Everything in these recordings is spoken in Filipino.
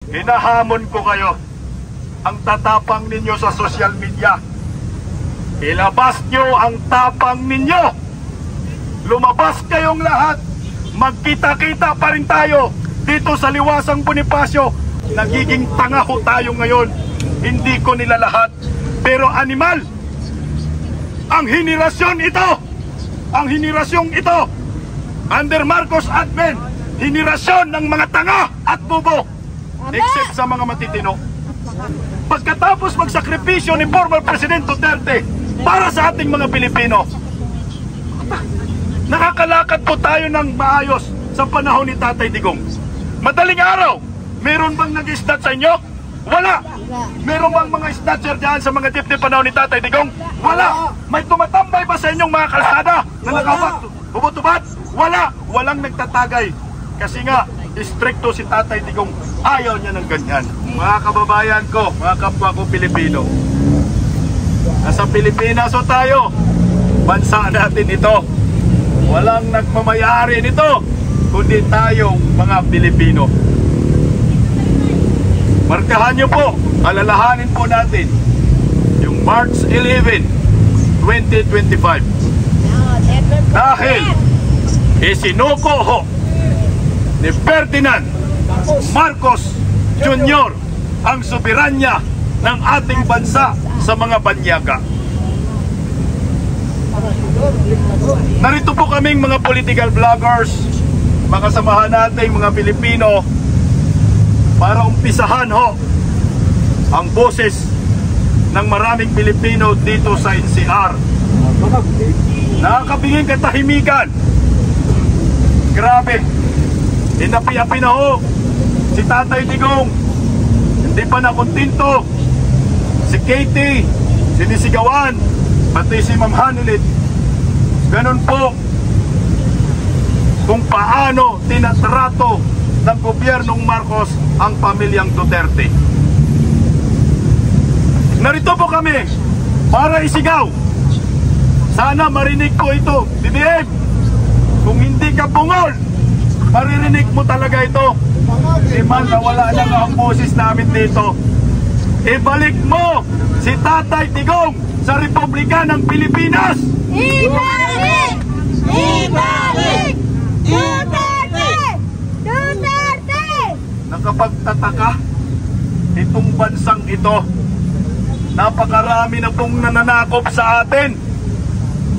hinahamon ko kayo. Ang tatapang ninyo sa social media, ilabas nyo ang tapang ninyo. Lumabas kayong lahat. Magkita-kita pa rin tayo dito sa Liwasang Bonifacio. Nagiging tanga ho tayo ngayon. Hindi ko nila lahat, pero animal ang henerasyon ito. Ang henerasyong ito under Marcos admin, henerasyon ng mga tanga at bobo, except sa mga matitino. Pagkatapos magsakripisyo ni former President Duterte para sa ating mga Pilipino, nakakalakad po tayo ng maayos sa panahon ni Tatay Digong. Madaling araw, meron bang nag-snatch sa inyo? Wala. Meron bang mga snatcher dyan sa mga jeep panahon ni Tatay Digong? Wala. May tumatambay ba sa inyong mga kalsada na nakabot-tubad? Wala. Walang nagtatagay. Kasi nga, istrikto si Tatay Digong. Ayaw niya ng ganyan. Mga kababayan ko, mga kapwa ko Pilipino, nasa Pilipinas o tayo, bansa natin ito. Walang nagmamayari nito, kundi tayong mga Pilipino. Markahan niyo po, alalahanin po natin yung March 11, 2025. Dahil isinuko ho ni Ferdinand Marcos Jr. ang soberanya ng ating bansa sa mga banyaga. Narito po kaming mga political vloggers, makasamahan nating mga Pilipino, para umpisahan ho ang boses ng maraming Pilipino dito sa NCR. Nakakabinging katahimikan. Grabe, inapi-api na ho si Tatay Digong. Hindi pa nakontinto. Si Katie, sinisigawan, pati si Ma'am Hanilit. Ganun po kung paano tinatrato ng gobyernong Marcos ang pamilyang Duterte. Narito po kami para isigaw. Sana marinig ko ito, BBM. Kung hindi ka bungol, maririnig mo talaga ito. Di man nawala lang ang boses namin dito. Ibalik mo si Tatay Digong sa Republika ng Pilipinas. Ibalik! Ibalik! Duterte! Duterte! Nakapagtataka itong bansang ito. Napakarami na pong nananakop sa atin.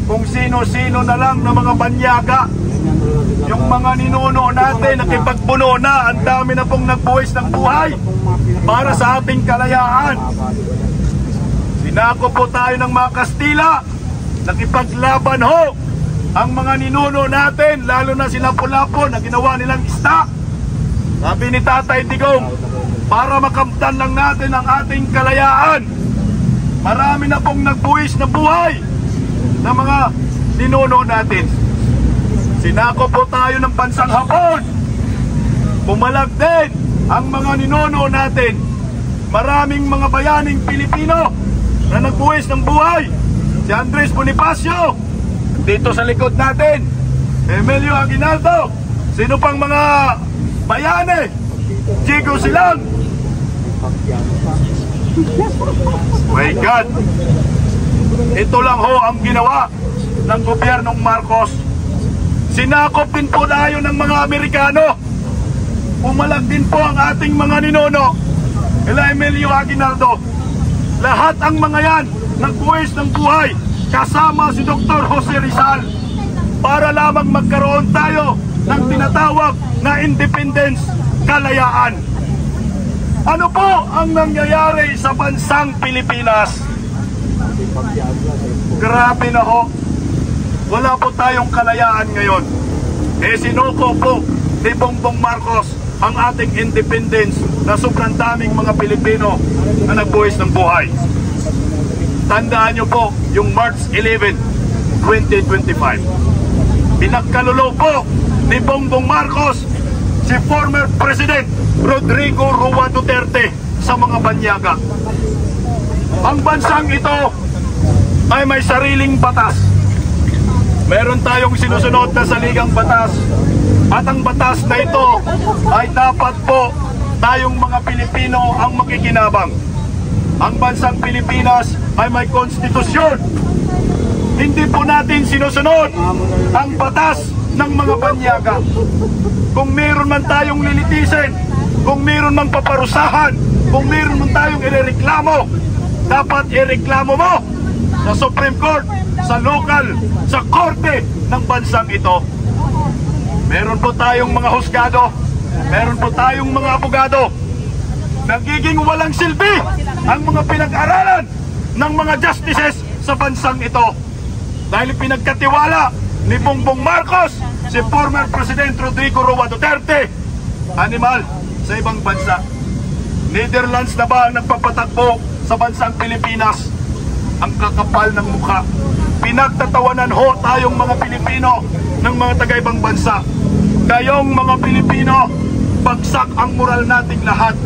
Kung sino-sino na lang na mga banyaga. Yung mga ninuno natin, nakipagpuno na, ang dami na pong nagbuwis ng buhay para sa ating kalayaan. Sinako po tayo ng mga Kastila, nakipaglaban ho ang mga ninuno natin, lalo na sila Lapu-Lapu na ginawa nilang ista. Sabi ni Tatay Digong, para makamtan lang natin ang ating kalayaan. Marami na pong nagbuwis na buhay ng mga ninuno natin. Sinako po tayo ng bansang Hapon. Pumalag din ang mga ninuno natin. Maraming mga bayaning Pilipino na nagbuwis ng buhay. Si Andres Bonifacio, dito sa likod natin. Emilio Aguinaldo. Sino pang mga bayani? Chico Silang. My God. Ito lang ho ang ginawa ng gobyernong Marcos. Sinakop din po tayo ng mga Amerikano. Pumalag din po ang ating mga ninuno. Ila Emilio Aguinaldo. Lahat ang mga yan nagbuwis ng buhay kasama si Dr. Jose Rizal para lamang magkaroon tayo ng tinatawag na independence, kalayaan. Ano po ang nangyayari sa bansang Pilipinas? Grabe na ho. Wala po tayong kalayaan ngayon. Sinuko po ni Bongbong Marcos ang ating independence na sobrang daming mga Pilipino na nagbuwis ng buhay. Tandaan nyo po yung March 11, 2025. Pinagkalulo po ni Bongbong Marcos si former President Rodrigo Roa Duterte sa mga banyaga. Ang bansang ito ay may sariling batas. Meron tayong sinusunod na saligang batas. At ang batas na ito ay dapat po tayong mga Pilipino ang makikinabang. Ang bansang Pilipinas ay may konstitusyon. Hindi po natin sinusunod ang batas ng mga banyaga. Kung meron man tayong lilitisin, kung meron man paparusahan, kung meron man tayong irereklamo, dapat ireklamo mo sa Supreme Court, sa local, sa korte ng bansang ito. Meron po tayong mga husgado, meron po tayong mga abogado. Nagiging walang silbi ang mga pinag-aralan ng mga justices sa bansang ito. Dahil pinagkatiwala ni Bongbong Marcos si former President Rodrigo Roa Duterte, animal sa ibang bansa. Netherlands na ba ang nagpapatakbo sa bansang Pilipinas? Ang kakapal ng mukha. Pinagtatawanan ho tayong mga Pilipino ng mga taga-ibang bansa. Kayong mga Pilipino, bagsak ang moral nating lahat.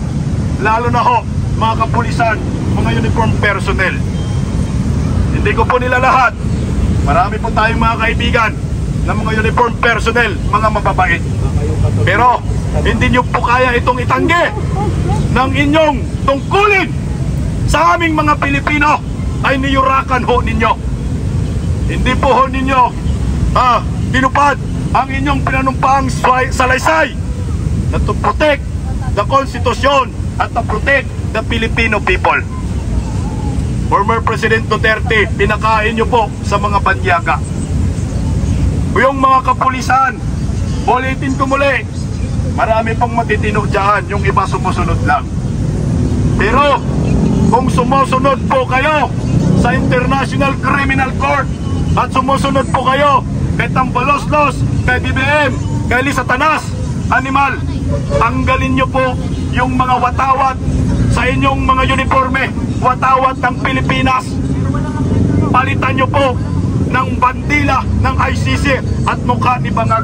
Lalo na ho, mga kapulisan, mga uniform personnel. Hindi ko po nila lahat. Marami po tayong mga kaibigan ng mga uniform personnel, mga mababait. Pero, hindi nyo po kaya itong itanggi ng inyong tungkulin sa aming mga Pilipino ay niyurakan ho ninyo. Hindi po ho ninyo tinupad ang inyong pinanumpaang salaysay na to protect the Constitution at to protect the Filipino people. Former President Duterte, pinakain nyo po sa mga banyaga. Yung mga kapulisan, ulitin ko muli, marami pong matitino dyan, yung iba sumusunod lang. Pero kung sumusunod po kayo sa International Criminal Court at sumusunod po kayo kay Tambaloslos, kay BBM, kay Lisa Tanas, animal, tanggalin nyo po yung mga watawat sa inyong mga uniforme, watawat ng Pilipinas. Palitan nyo po ng bandila ng ICC at mukha ni Bangag.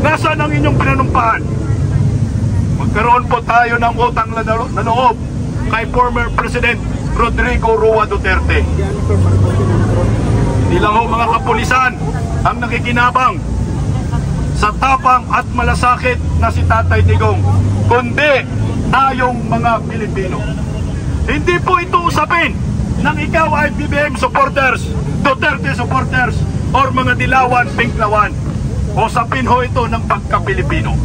Nasaan ang inyong pinanumpahan? Magkaroon po tayo ng utang na loob kay former President Rodrigo Roa Duterte. Hindi lang ho mga kapulisan ang nakikinabang sa tapang at malasakit na si Tatay Digong, kundi tayong mga Pilipino. Hindi po ito usapin ng ikaw ay BBM supporters, Duterte supporters, or mga dilawan, pinklawan. Usapin ho ito ng pagka-Pilipino.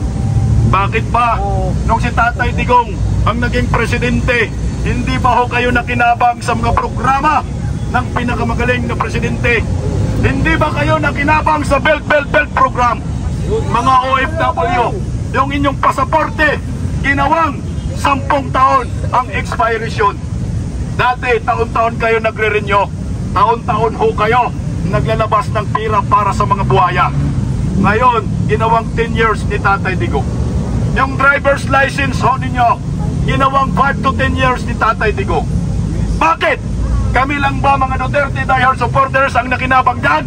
Bakit ba nung si Tatay Digong ang naging presidente, hindi ba ho kayo nakinabang sa mga programa ng pinakamagaling na presidente? Hindi ba kayo nakinabang sa Belt program? Mga OFW, yung inyong pasaporte, ginawang 10 taon ang expiration. Dati, taon-taon kayo nagre-renew. Taon-taon ho kayo naglalabas ng pira para sa mga buhaya. Ngayon, ginawang 10 years ni Tatay Digong. Yung driver's license ho ninyo, ginawang 5 to 10 years ni Tatay Digong. Bakit? Kami lang ba mga Duterte diehard supporters ang nakinabang dyan?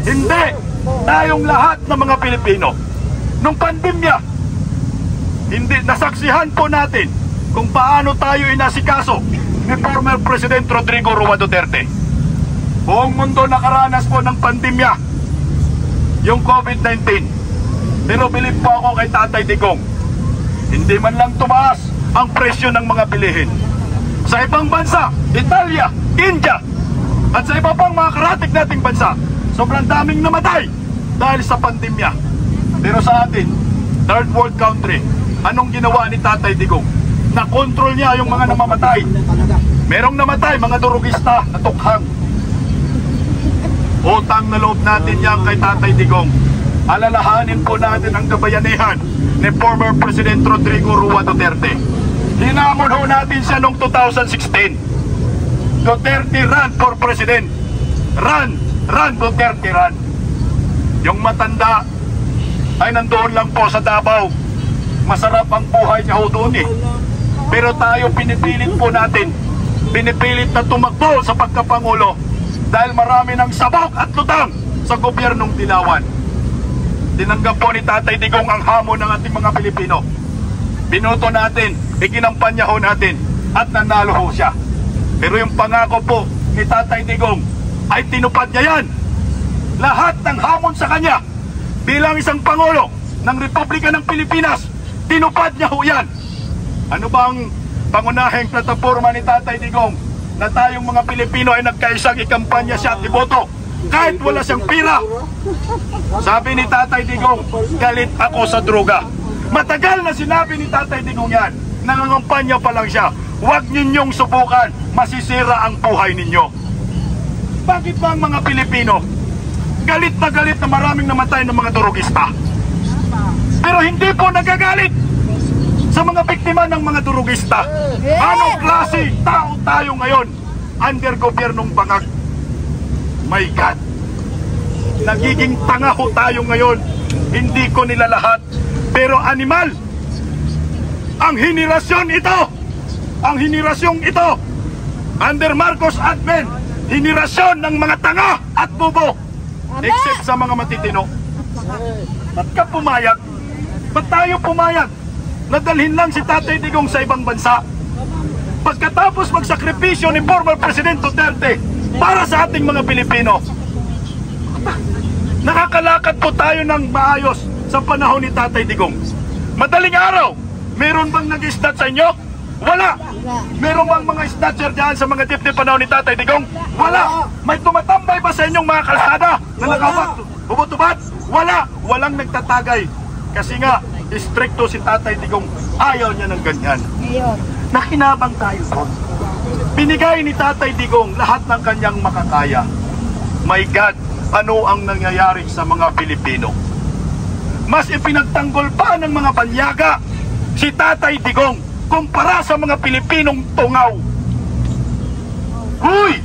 Hindi! Tayong lahat ng mga Pilipino. Nung pandemya, hindi nasaksihan po natin kung paano tayo inasikaso ni former President Rodrigo Roa Duterte. Buong mundo nakaranas po ng pandemya, yung COVID-19. Pero bilib po ako kay Tatay Digong, hindi man lang tumaas ang presyo ng mga bilihin. Sa ibang bansa, Italia, India, at sa iba pang mga karatig nating bansa, sobrang daming namatay dahil sa pandemya. Pero sa atin, third world country, anong ginawa ni Tatay Digong? Na-control niya yung mga namamatay. Merong namatay, mga durugista na tukhang. Utang na loob natin yan kay Tatay Digong. Alalahanin po natin ang kabayanihan ni former President Rodrigo Roa Duterte. Hinamon ho natin siya noong 2016. Duterte run for President. Run Duterte run. Yung matanda ay nandoon lang po sa Davao. Masarap ang buhay niya ho doon eh. Pero tayo pinipilit po natin, pinipilit na tumakbo sa pagkapangulo dahil marami ng sabog at lutang sa gobyernong Dilawan. Tinanggap po ni Tatay Digong ang hamon ng ating mga Pilipino. Binoto natin, ikinampanya ho natin at nanalo ho siya. Pero yung pangako po ni Tatay Digong ay tinupad niya yan. Lahat ng hamon sa kanya bilang isang Pangulo ng Republika ng Pilipinas, Tinupad niya ho yan. Ano bang pangunahing plataforma ni Tatay Digong na tayong mga Pilipino ay nagkaisang ikampanya siya at iboto kahit wala siyang pira? Sabi ni Tatay Digong, galit ako sa droga. Matagal na sinabi ni Tatay Digong yan. Nangangampanya pa lang siya. Huwag ninyong subukan, masisira ang buhay ninyo. Bakit ba ang mga Pilipino galit na maraming namatay ng mga durugista? Pero hindi po nagagalit sa mga biktima ng mga durugista. Anong klase tao tayo ngayon under gobyernong bangag? My God, nagiging tanga ho tayo ngayon. Hindi ko nila lahat, pero animal ang henerasyon ito. Ang henerasyong ito under Marcos admin, henerasyon ng mga tanga at bobo, except sa mga matitino. Ba't ka pumayag? Ba't tayo pumayag? Nadalhin lang si Tatay Digong sa ibang bansa pagkatapos magsakripisyo ni former President Duterte para sa ating mga Pilipino. Nakakalakad po tayo ng maayos sa panahon ni Tatay Digong. Madaling araw, meron bang nag-istat sa inyo? Wala. Meron bang mga snatcher dyan sa mga dip-dip panahon ni Tatay Digong? Wala. May tumatambay ba sa inyong mga kalsada na nakabutubad? Wala. Walang nagtatagay. Kasi nga, istrikto si Tatay Digong. Ayaw niya ng ganyan. Nakinabang tayo doon. Binigay ni Tatay Digong lahat ng kanyang makakaya. My God, ano ang nangyayari sa mga Pilipino? Mas ipinagtanggol pa ng mga banyaga si Tatay Digong kumpara sa mga Pilipinong tungaw. Uy!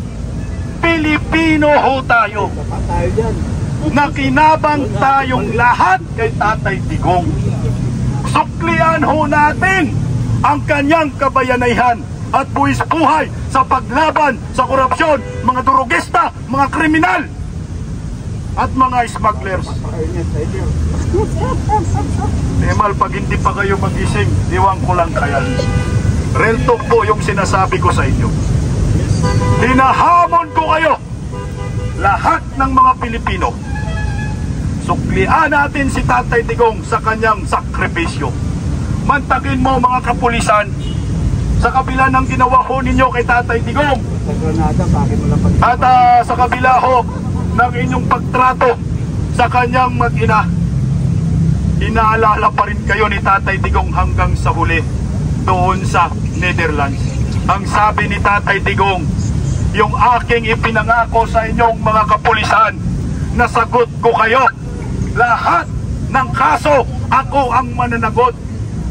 Pilipino ho tayo. Nakinabang tayong lahat kay Tatay Digong. Suklian ho natin ang kanyang kabayanihan at buwis buhay sa paglaban sa korupsyon, mga durugista, mga kriminal at mga smugglers. Emal, pag hindi pa kayo magising, iwan ko lang kaya. Real talk po yung sinasabi ko sa inyo. Hinahamon ko kayo, lahat ng mga Pilipino. Suklian natin si Tatay Digong sa kanyang sakripisyo. Mantakin mo mga kapulisan sa kabila ng ginawa ho ninyo kay Tatay Digong. At sa kabila ho ng inyong pagtrato sa kanyang mag-ina, inaalala pa rin kayo ni Tatay Digong hanggang sa huli doon sa Netherlands. Ang sabi ni Tatay Digong, yung aking ipinangako sa inyong mga kapulisan, nasagot ko kayo. Lahat ng kaso, ako ang mananagot.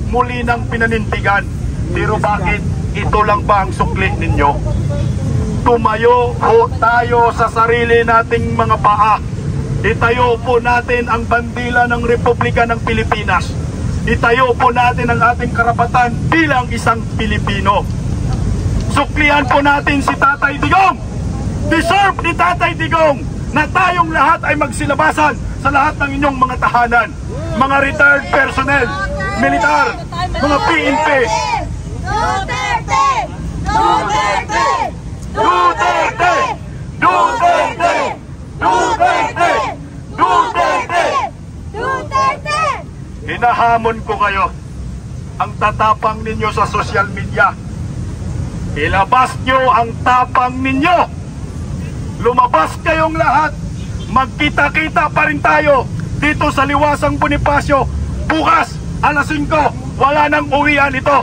Muli nang pinanindigan. Pero bakit? Ito lang ba ang sukli ninyo? Tumayo po tayo sa sarili nating mga paa. Itayo po natin ang bandila ng Republika ng Pilipinas. Itayo po natin ang ating karapatan bilang isang Pilipino. Suklian po natin si Tatay Digong. Deserve ni Tatay Digong na tayong lahat ay magsilabasan sa lahat ng inyong mga tahanan. Mga retired personnel, militar, mga PNP. Duterte! Duterte! Duterte! Duterte! Duterte! Duterte! Duterte! Hinahamon ko kayo. Ang tatapang ninyo sa social media, ilabas nyo ang tapang ninyo. Lumabas kayong lahat. Magkita-kita pa rin tayo dito sa Liwasang Bonifacio. Bukas, alas 5, wala nang uwian ito.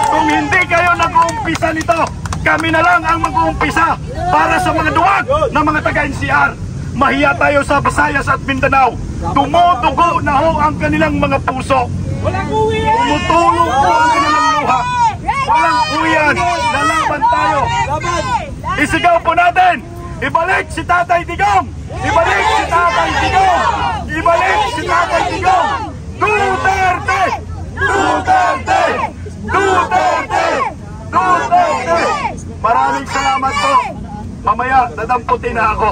Kung hindi kayo nag-uumpisa nito, kami na lang ang mag-uumpisa para sa mga duwag ng mga taga-NCR. Mahiya tayo sa Visayas at Mindanao. Tumutugo na ho ang kanilang mga puso. Tumutulog po ang kanilang luha. Walang uwian. Lalaban tayo. Isigaw po natin. Ibalik si Tatay Digong! Ibalik si Tatay Digong! Ibalik si Tatay Digong! Duterte! Duterte! Duterte! Duterte! Maraming salamat po. Mamaya, dadamputin na ako.